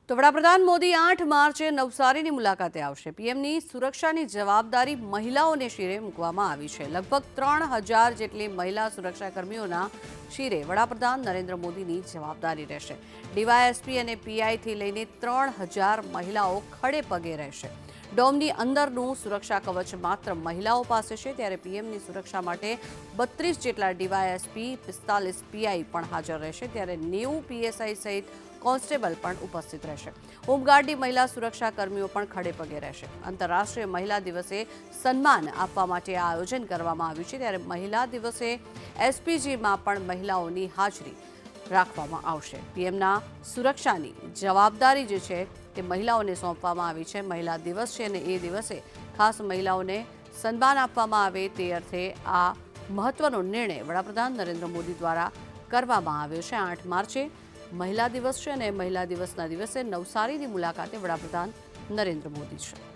તો વડાપ્રધાન મોદી 8 માર્ચે નવસારીની મુલાકાતે આવશે। પીએમની સુરક્ષાની જવાબદારી મહિલાઓને શિરે મૂકવામાં આવી છે। લગભગ 3000 જેટલી મહિલા સુરક્ષાકર્મીઓના શિરે વડાપ્રધાન નરેન્દ્ર મોદીની જવાબદારી રહેશે। ડીવાયએસપી અને પીઆઈથી લઈને 3000 મહિલાઓ ખડે પગે રહેશે। ડોમની અંદરનું સુરક્ષા કવચ માત્ર મહિલાઓ પાસે છે, ત્યારે પીએમની સુરક્ષા માટે 32 જેટલા ડીવાયએસપી, 45 પીઆઈ પણ હાજર રહેશે, ત્યારે 90 પીએસઆઈ સહિત કોન્સ્ટેબલ પણ ઉપસ્થિત રહેશે। હોમગાર્ડની મહિલા સુરક્ષા કર્મીઓ પણ ખડે પગે રહેશે। આંતરરાષ્ટ્રીય મહિલા દિવસે સન્માન આપવા માટે આ આયોજન કરવામાં આવ્યું છે, ત્યારે મહિલા દિવસે એસપીજીમાં પણ મહિલાઓની હાજરી રાખવામાં આવશે। પીએમના સુરક્ષાની જવાબદારી જે છે તે મહિલાઓને સોંપવામાં આવી છે। મહિલા દિવસ છે અને એ દિવસે ખાસ મહિલાઓને સન્માન આપવામાં આવે તે અર્થે આ મહત્વનો નિર્ણય વડાપ્રધાન નરેન્દ્ર મોદી દ્વારા કરવામાં આવ્યો છે। 8 માર્ચે મહિલા દિવસ છે અને મહિલા દિવસના દિવસે નવસારીની મુલાકાતે વડાપ્રધાન નરેન્દ્ર મોદી છે।